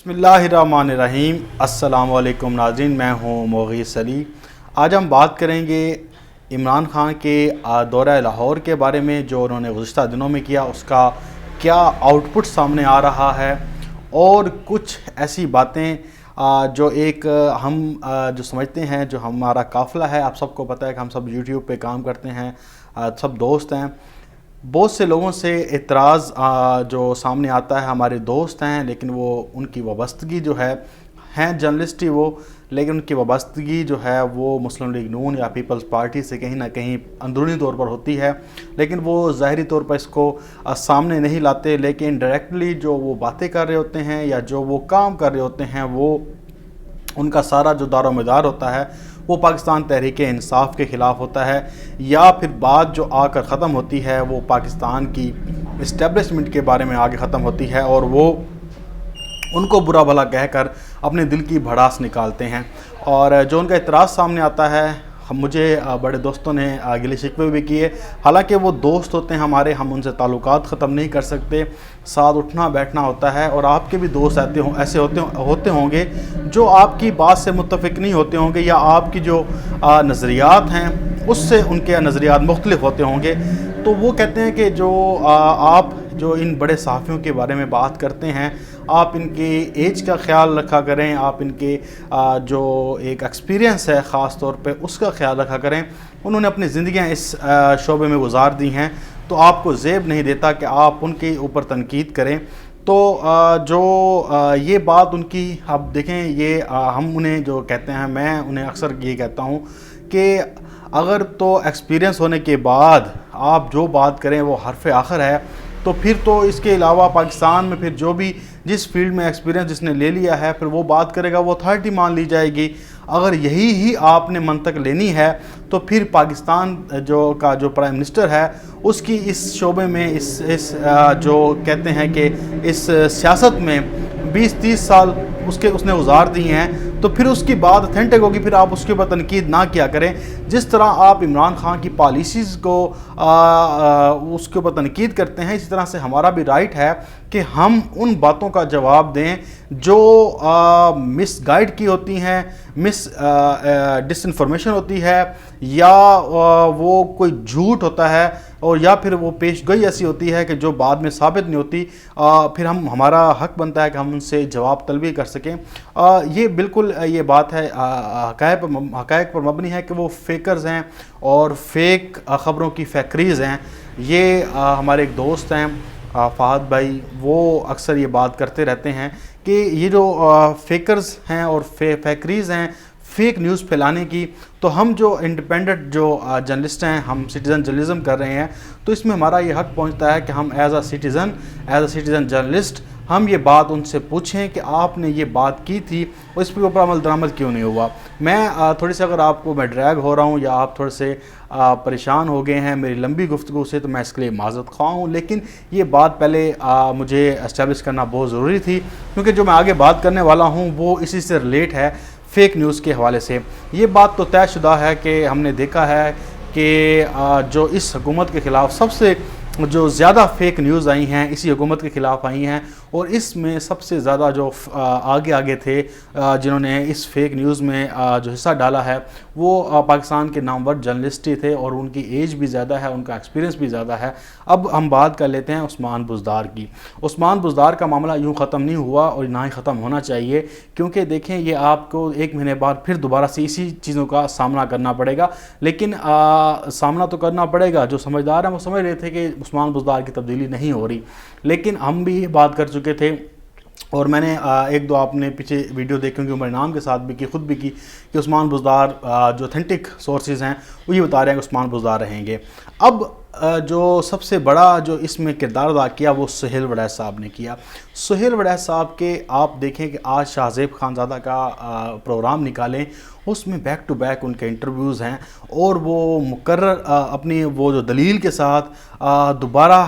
بسم اللہ الرحمن الرحیم۔ السلام علیکم ناظرین، میں ہوں مغیث علی۔ آج ہم بات کریں گے عمران خان کے دورہ لاہور کے بارے میں، جو انہوں نے گزشتہ دنوں میں کیا، اس کا کیا آؤٹ پٹ سامنے آ رہا ہے، اور کچھ ایسی باتیں جو ہم جو سمجھتے ہیں، جو ہمارا قافلہ ہے۔ آپ سب کو پتہ ہے کہ ہم سب یوٹیوب پہ کام کرتے ہیں، سب دوست ہیں۔ بہت سے لوگوں سے اعتراض جو سامنے آتا ہے، ہمارے دوست ہیں لیکن وہ ان کی وابستگی جو ہے، ہیں جرنلسٹ ہی وہ، لیکن ان کی وابستگی جو ہے وہ مسلم لیگ نون یا پیپلز پارٹی سے کہیں نہ کہیں اندرونی طور پر ہوتی ہے، لیکن وہ ظاہری طور پر اس کو سامنے نہیں لاتے، لیکن ڈائریکٹلی جو وہ باتیں کر رہے ہوتے ہیں یا جو وہ کام کر رہے ہوتے ہیں، وہ ان کا سارا جو دار و مدار ہوتا ہے وہ پاکستان تحریک انصاف کے خلاف ہوتا ہے، یا پھر بات جو آ کر ختم ہوتی ہے وہ پاکستان کی اسٹیبلشمنٹ کے بارے میں آگے ختم ہوتی ہے، اور وہ ان کو برا بھلا کہہ کر اپنے دل کی بھڑاس نکالتے ہیں۔ اور جو ان کا اعتراض سامنے آتا ہے، مجھے بڑے دوستوں نے گلے شکوے بھی کیے، حالانکہ وہ دوست ہوتے ہیں ہمارے، ہم ان سے تعلقات ختم نہیں کر سکتے، ساتھ اٹھنا بیٹھنا ہوتا ہے، اور آپ کے بھی دوست ایسے ہوتے ہوں گے جو آپ کی بات سے متفق نہیں ہوتے ہوں گے، یا آپ کی جو نظریات ہیں اس سے ان کے نظریات مختلف ہوتے ہوں گے۔ تو وہ کہتے ہیں کہ جو آپ جو ان بڑے صحافیوں کے بارے میں بات کرتے ہیں، آپ ان کی ایج کا خیال رکھا کریں، آپ ان کے جو ایک ایکسپیرینس ہے خاص طور پہ اس کا خیال رکھا کریں۔ انہوں نے اپنی زندگیاں اس شعبے میں گزار دی ہیں، تو آپ کو زیب نہیں دیتا کہ آپ ان کے اوپر تنقید کریں۔ تو جو یہ بات ان کی، اب دیکھیں، یہ ہم انہیں جو کہتے ہیں، میں انہیں اکثر یہ کہتا ہوں کہ اگر تو ایکسپیرینس ہونے کے بعد آپ جو بات کریں وہ حرف آخر ہے، تو پھر تو اس کے علاوہ پاکستان میں پھر جو بھی جس فیلڈ میں ایکسپیرینس جس نے لے لیا ہے، پھر وہ بات کرے گا، وہ اتھارٹی مان لی جائے گی۔ اگر یہی ہی آپ نے منطق لینی ہے، تو پھر پاکستان جو پرائم منسٹر ہے، اس کی اس شعبے میں اس جو کہتے ہیں کہ اس سیاست میں 20-30 سال اس نے گزار دی ہیں، تو پھر اس کی بات اتھینٹک ہوگی، پھر آپ اس کے اوپر تنقید نہ کیا کریں۔ جس طرح آپ عمران خان کی پالیسیز کو اس کے اوپر تنقید کرتے ہیں، اسی طرح سے ہمارا بھی رائٹ ہے کہ ہم ان باتوں کا جواب دیں جو مس گائیڈ کی ہوتی ہیں، ڈس انفارمیشن ہوتی ہے، یا وہ کوئی جھوٹ ہوتا ہے، اور یا پھر وہ پیش گوئی ایسی ہوتی ہے کہ جو بعد میں ثابت نہیں ہوتی۔ پھر ہمارا حق بنتا ہے کہ ہم ان سے جواب طلبی کر سکیں۔ یہ بالکل یہ بات ہے، حقائق پر مبنی ہے کہ وہ فیکرز ہیں اور فیک خبروں کی فیکٹریز ہیں۔ یہ ہمارے ایک دوست ہیں فہد بھائی، وہ اکثر یہ بات کرتے رہتے ہیں کہ یہ جو فیکرز ہیں اور فیکٹریز ہیں فیک نیوز پھیلانے کی، تو ہم جو انڈیپینڈنٹ جو جرنلسٹ ہیں، ہم سٹیزن جرنلزم کر رہے ہیں، تو اس میں ہمارا یہ حق پہنچتا ہے کہ ہم ایز اے سٹیزن جرنلسٹ ہم یہ بات ان سے پوچھیں کہ آپ نے یہ بات کی تھی اور اس کے اوپر عمل درآمد کیوں نہیں ہوا۔ میں تھوڑی سی اگر آپ کو میں ڈریگ ہو رہا ہوں یا آپ تھوڑے سے پریشان ہو گئے ہیں میری لمبی گفتگو سے، تو میں اس کے لیے معذرت خواہ ہوں، لیکن یہ بات پہلے مجھے اسٹیبلش کرنا بہت ضروری تھی، کیونکہ جو میں آگے بات کرنے والا ہوں وہ اسی سے ریلیٹ ہے، فیک نیوز کے حوالے سے۔ یہ بات تو طے شدہ ہے کہ ہم نے دیکھا ہے کہ جو اس حکومت کے خلاف سب سے جو زیادہ فیک نیوز آئی ہیں اسی حکومت کے خلاف آئی ہیں، اور اس میں سب سے زیادہ جو آگے تھے جنہوں نے اس فیک نیوز میں جو حصہ ڈالا ہے، وہ پاکستان کے نامور جرنلسٹ ہی تھے، اور ان کی ایج بھی زیادہ ہے، ان کا ایکسپیرینس بھی زیادہ ہے۔ اب ہم بات کر لیتے ہیں عثمان بزدار کی۔ عثمان بزدار کا معاملہ یوں ختم نہیں ہوا، اور نہ ہی ختم ہونا چاہیے، کیونکہ دیکھیں یہ آپ کو 1 مہینے بعد پھر دوبارہ سے اسی چیزوں کا سامنا کرنا پڑے گا، لیکن سامنا تو کرنا پڑے گا۔ جو سمجھدار ہیں وہ سمجھ رہے تھے کہ عثمان بزدار کی تبدیلی نہیں ہو رہی، لیکن ہم بھی یہ بات کر چکے تھے، اور میں نے 1-2 آپ نے پیچھے ویڈیو دیکھی ہوں گی عمر انعام کے ساتھ بھی کی، خود بھی کی، کہ عثمان بزدار جو اتھینٹک سورسز ہیں وہ یہ بتا رہے ہیں کہ عثمان بزدار رہیں گے۔ اب جو سب سے بڑا جو اس میں کردار ادا کیا وہ سہیل وڑیچ صاحب نے کیا۔ سہیل وڑیچ صاحب کے آپ دیکھیں کہ آج شاہ زیب خانزادہ کا پروگرام نکالیں، اس میں بیک ٹو بیک ان کے انٹرویوز ہیں، اور وہ مقرر اپنی وہ جو دلیل کے ساتھ دوبارہ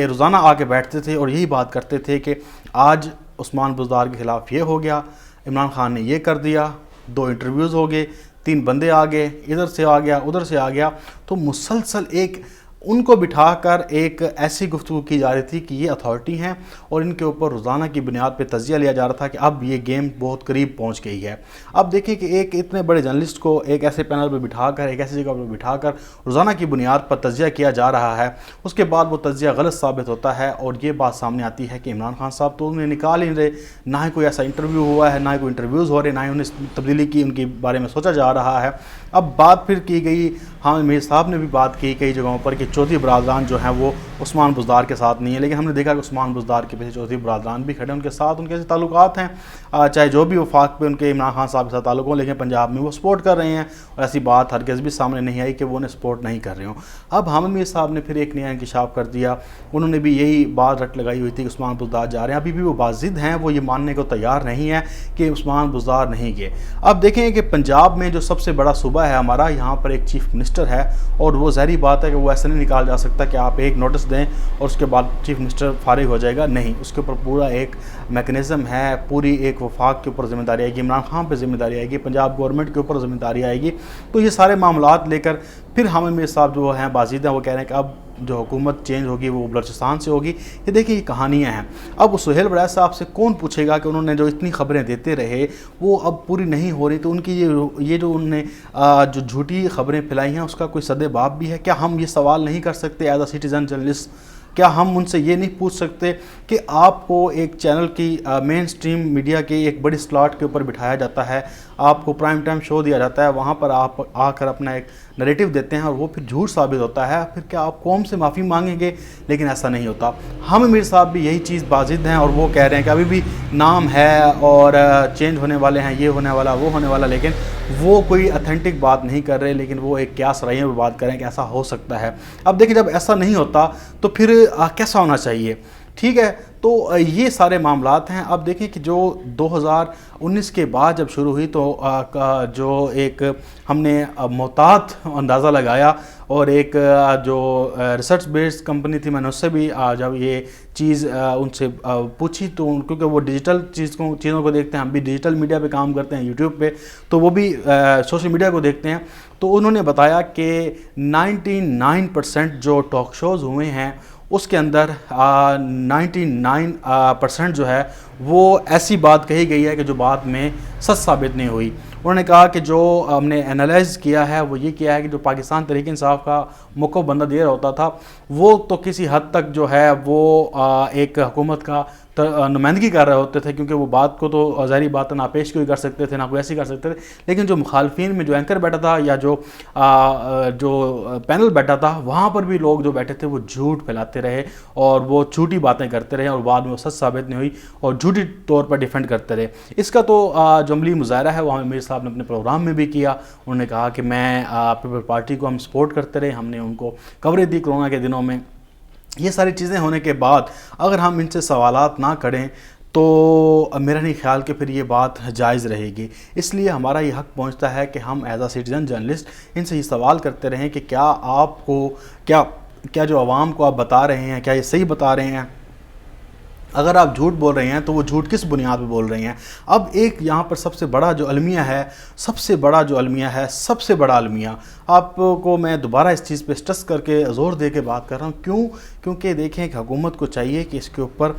روزانہ آ کے بیٹھتے تھے اور یہی بات کرتے تھے کہ آج عثمان بزدار کے خلاف یہ ہو گیا، عمران خان نے یہ کر دیا، 2 انٹرویوز ہو گئے، 3 بندے آ گئے، ادھر سے آ گیا ادھر سے آ گیا۔ تو مسلسل ایک ان کو بٹھا کر ایک ایسی گفتگو کی جا رہی تھی کہ یہ اتھارٹی ہیں اور ان کے اوپر روزانہ کی بنیاد پہ تجزیہ لیا جا رہا تھا کہ اب یہ گیم بہت قریب پہنچ گئی ہے۔ اب دیکھیں کہ ایک اتنے بڑے جرنلسٹ کو ایک ایسے پینل پہ بٹھا کر، ایک ایسی جگہ پہ بٹھا کر روزانہ کی بنیاد پر تجزیہ کیا جا رہا ہے، اس کے بعد وہ تجزیہ غلط ثابت ہوتا ہے اور یہ بات سامنے آتی ہے کہ عمران خان صاحب تو انہیں نکال ہی رہے، نہ ہی کوئی ایسا انٹرویو ہوا ہے، نہ ہی کوئی انٹرویوز ہو رہے، نہ ہی انہیں تبدیلی کی ان کے بارے میں سوچا جا رہا ہے۔ اب بات پھر کی گئی، حامد میر صاحب نے بھی بات کی کئی جگہوں پر کہ چودھری برادران جو ہیں وہ عثمان بزدار کے ساتھ نہیں ہے، لیکن ہم نے دیکھا کہ عثمان بزدار کے پیچھے چودھری برادران بھی کھڑے، ان کے ساتھ ان کے تعلقات ہیں، چاہے جو بھی وفاق پہ ان کے عمران خان صاحب کے ساتھ تعلق ہوں، لیکن پنجاب میں وہ سپورٹ کر رہے ہیں اور ایسی بات ہرگز بھی سامنے نہیں آئی کہ وہ انہیں سپورٹ نہیں کر رہے ہوں۔ اب حامد میر صاحب نے پھر ایک نیا انکشاف کر دیا، انہوں نے بھی یہی بات رٹ لگائی ہوئی تھی کہ عثمان بزدار جا رہے ہیں، ابھی بھی وہ باضد ہیں، وہ یہ ماننے کو تیار نہیں ہے کہ عثمان بزدار نہیں گئے۔ اب دیکھیں کہ پنجاب میں جو سب سے بڑا صوبہ ہے ہمارا، یہاں پر ایک چیف منسٹر ہے اور وہ ظاہری بات ہے کہ وہ ایسا نہیں نکال جا سکتا کہ آپ ایک نوٹس دیں اور اس کے بعد چیف منسٹر فارغ ہو جائے گا، نہیں، اس کے اوپر پورا ایک میکنزم ہے، پوری ایک وفاق کے اوپر ذمہ داری آئے گی، عمران خان پہ ذمہ داری آئے گی، پنجاب گورنمنٹ کے اوپر ذمہ داری آئے گی۔ تو یہ سارے معاملات لے کر پھر حامد میر صاحب جو ہیں باضد ہیں، وہ کہہ رہے ہیں کہ اب جو حکومت چینج ہوگی وہ بلوچستان سے ہوگی۔ یہ دیکھیں یہ کہانیاں ہیں۔ اب وہ سہیل وڑیچ صاحب سے کون پوچھے گا کہ انہوں نے جو اتنی خبریں دیتے رہے وہ اب پوری نہیں ہو رہی، تو ان کی یہ جو انہوں نے جو جھوٹی خبریں پھیلائی ہیں اس کا کوئی سد باب بھی ہے؟ کیا ہم یہ سوال نہیں کر سکتے ایز اے سٹیزن جرنلسٹ؟ کیا ہم ان سے یہ نہیں پوچھ سکتے کہ آپ کو ایک چینل کی مین سٹریم میڈیا کے ایک بڑی سلاٹ کے اوپر بٹھایا جاتا ہے، آپ کو پرائم ٹائم شو دیا جاتا ہے، وہاں پر آپ آ کر اپنا ایک نریٹو دیتے ہیں اور وہ پھر جھوٹ ثابت ہوتا ہے، پھر کیا آپ قوم سے معافی مانگیں گے؟ لیکن ایسا نہیں ہوتا۔ حامد میر صاحب بھی یہی چیز باضد ہیں اور وہ کہہ رہے ہیں کہ ابھی بھی نام ہے اور چینج ہونے والے ہیں، یہ ہونے والا وہ ہونے والا، لیکن وہ کوئی اتھینٹک بات نہیں کر رہے، لیکن وہ ایک قیاس رائیوں پہ بات کریں کہ ایسا ہو سکتا ہے۔ اب دیکھیں جب ایسا نہیں ہوتا تو پھر کیسا ہونا چاہیے؟ ٹھیک ہے، تو یہ سارے معاملات ہیں۔ اب دیکھیں کہ جو 2019 کے بعد جب شروع ہوئی تو جو ایک ہم نے محتاط اندازہ لگایا اور ایک جو ریسرچ بیسڈ کمپنی تھی، میں نے اس سے بھی جب یہ چیز ان سے پوچھی تو کیونکہ وہ ڈیجیٹل چیزوں کو دیکھتے ہیں، ہم بھی ڈیجیٹل میڈیا پہ کام کرتے ہیں یوٹیوب پہ، تو وہ بھی سوشل میڈیا کو دیکھتے ہیں، تو انہوں نے بتایا کہ 99% جو ٹاک شوز ہوئے ہیں اس کے اندر 99% جو ہے وہ ایسی بات کہی گئی ہے کہ جو بات میں سچ ثابت نہیں ہوئی۔ انہوں نے کہا کہ جو ہم نے انالائز کیا ہے وہ یہ کیا ہے کہ جو پاکستان تحریک انصاف کا موقف بندہ دیر ہوتا تھا وہ تو کسی حد تک جو ہے وہ ایک حکومت کا نمائندگی کر رہے ہوتے تھے، کیونکہ وہ بات کو تو ظاہری بات نہ پیش کوئی کر سکتے تھے، نہ کوئی ایسی کر سکتے تھے، لیکن جو مخالفین میں جو اینکر بیٹھا تھا یا جو پینل بیٹھا تھا وہاں پر بھی لوگ جو بیٹھے تھے وہ جھوٹ پھیلاتے رہے اور وہ جھوٹی باتیں کرتے رہے اور بعد میں وہ سچ ثابت نہیں ہوئی اور جھوٹی طور پر ڈیفینڈ کرتے رہے۔ اس کا تو جو عملی مظاہرہ ہے وہ حامد میر صاحب نے اپنے پروگرام میں بھی کیا۔ انہوں نے کہا کہ میں پیپل پارٹی کو ہم سپورٹ کرتے رہے، ہم نے ان کو کوریج دی کرونا کے دنوں میں۔ یہ ساری چیزیں ہونے کے بعد اگر ہم ان سے سوالات نہ کریں تو میرا نہیں خیال کہ پھر یہ بات جائز رہے گی۔ اس لیے ہمارا یہ حق پہنچتا ہے کہ ہم ایز اے سٹیزن جرنلسٹ ان سے یہ سوال کرتے رہیں کہ کیا آپ کو کیا جو عوام کو آپ بتا رہے ہیں کیا یہ صحیح بتا رہے ہیں؟ اگر آپ جھوٹ بول رہے ہیں تو وہ جھوٹ کس بنیاد پہ بول رہے ہیں؟ اب ایک یہاں پر سب سے بڑا جو المیہ ہے، سب سے بڑا المیہ آپ کو میں دوبارہ اس چیز پہ اسٹریس کر کے زور دے کے بات کر رہا ہوں، کیونکہ دیکھیں کہ حکومت کو چاہیے کہ اس کے اوپر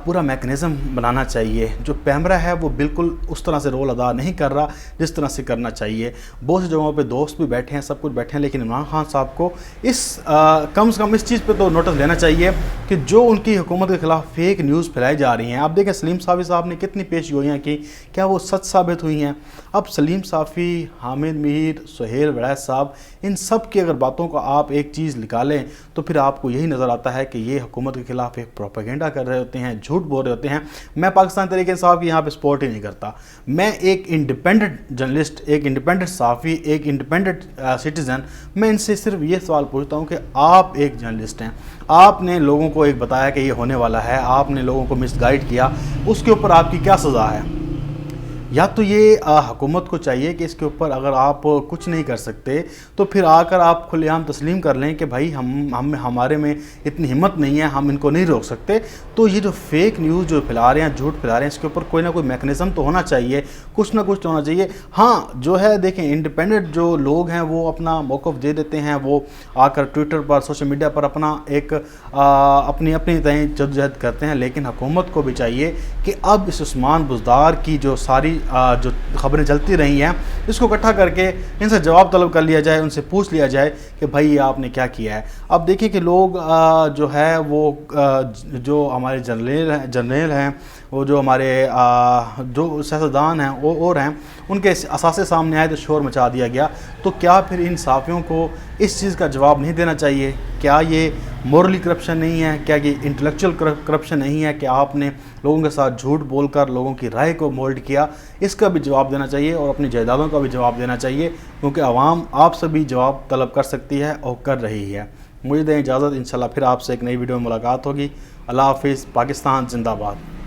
پورا میکنزم بنانا چاہیے۔ جو پیمرا ہے وہ بالکل اس طرح سے رول ادا نہیں کر رہا جس طرح سے کرنا چاہیے۔ بہت سی جگہوں پہ دوست بھی بیٹھے ہیں، سب کچھ بیٹھے ہیں، لیکن عمران خان صاحب کو کم سے کم اس چیز پہ تو نوٹس لینا چاہیے کہ جو ان کی حکومت کے خلاف فیک نیوز پھیلائی جا رہی ہیں۔ آپ دیکھیں سلیم صافی صاحب نے کتنی پیش گوئیاں کی، کیا وہ سچ ثابت ہوئی ہیں؟ اب سلیم صافی، حامد میر، سہیل وڑیچ صاحب، ان سب کی اگر باتوں کو آپ ایک چیز نکالیں تو پھر آپ کو یہی نظر آتا ہے کہ یہ حکومت کے خلاف ایک پروپیگنڈا کر رہے ہوتے ہیں، جھوٹ بول رہے ہوتے ہیں۔ میں پاکستان تحریک انصاف کی یہاں پہ سپورٹ ہی نہیں کرتا، میں ایک انڈیپینڈنٹ جرنلسٹ، ایک انڈیپینڈنٹ صحافی، ایک انڈیپینڈنٹ سٹیزن، میں ان سے صرف یہ سوال پوچھتا ہوں کہ آپ ایک جرنلسٹ ہیں، آپ نے لوگوں کو ایک بتایا کہ یہ ہونے والا ہے، آپ نے لوگوں کو مس گائیڈ کیا، اس کے اوپر آپ کی کیا سزا ہے؟ یا تو یہ حکومت کو چاہیے کہ اس کے اوپر اگر آپ کچھ نہیں کر سکتے تو پھر آ کر آپ کھلے عام تسلیم کر لیں کہ بھائی ہمارے میں اتنی ہمت نہیں ہے، ہم ان کو نہیں روک سکتے۔ تو یہ جو فیک نیوز جو پھیلا رہے ہیں، جھوٹ پھیلا رہے ہیں، اس کے اوپر کوئی نہ کوئی میکنزم تو ہونا چاہیے، کچھ نہ کچھ تو ہونا چاہیے۔ ہاں جو ہے دیکھیں انڈیپینڈنٹ جو لوگ ہیں وہ اپنا موقف دے دیتے ہیں، وہ آ کر ٹویٹر پر سوشل میڈیا پر اپنا ایک اپنی تئیں جدوجہد کرتے ہیں، لیکن حکومت کو بھی چاہیے کہ اب اس عثمان بزدار کی جو ساری جو خبریں چلتی رہی ہیں اس کو اکٹھا کر کے ان سے جواب طلب کر لیا جائے، ان سے پوچھ لیا جائے کہ بھائی آپ نے کیا کیا ہے۔ اب دیکھیں کہ لوگ جو ہے وہ جو ہمارے جرنیل ہیں، وہ جو ہمارے جو سیاستدان ہیں اور ہیں، ان کے اثاثے سامنے آئے تو شور مچا دیا گیا۔ تو کیا پھر ان صحافیوں کو اس چیز کا جواب نہیں دینا چاہیے؟ کیا یہ مورلی کرپشن نہیں ہے؟ کیا یہ انٹلیکچوئل کرپشن نہیں ہے کہ آپ نے لوگوں کے ساتھ جھوٹ بول کر لوگوں کی رائے کو مولڈ کیا؟ اس کا بھی جواب دینا چاہیے اور اپنی جائیدادوں کا بھی جواب دینا چاہیے، کیونکہ عوام آپ سے بھی جواب طلب کر سکتی ہے اور کر رہی ہے۔ مجھے دیں اجازت، انشاءاللہ پھر آپ سے ایک نئی ویڈیو میں ملاقات ہوگی۔ اللہ حافظ۔ پاکستان زندہ باد۔